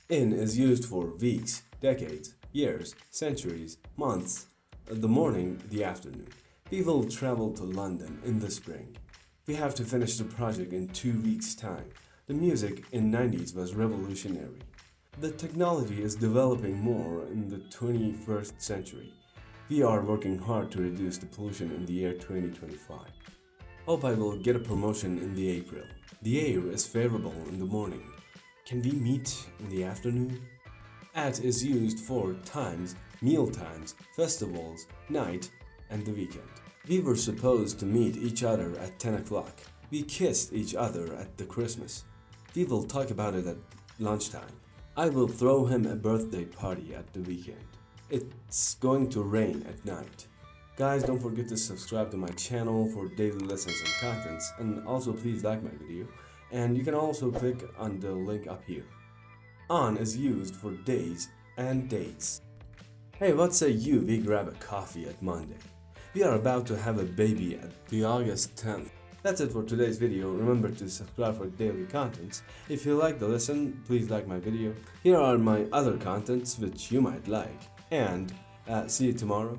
In is used for weeks, decades, years, centuries, months, the morning, the afternoon. We will travel to London in the spring. We have to finish the project in 2 weeks' time. The music in 90s was revolutionary. The technology is developing more in the 21st century. We are working hard to reduce the pollution in the year 2025. Hope I will get a promotion in the April. The air is favorable in the morning. Can we meet in the afternoon? At is used for times, meal times, festivals, night, and the weekend. We were supposed to meet each other at 10 o'clock. We kissed each other at the Christmas. We will talk about it at lunchtime. I will throw him a birthday party at the weekend. It's going to rain at night. Guys, don't forget to subscribe to my channel for daily lessons and contents, and also please like my video, and you can also click on the link up here. On is used for days and dates. Hey, what say we grab a coffee at Monday? We are about to have a baby at the August 10th. That's it for today's video. Remember to subscribe for daily contents. If you like the lesson, please like my video. Here are my other contents which you might like. And see you tomorrow.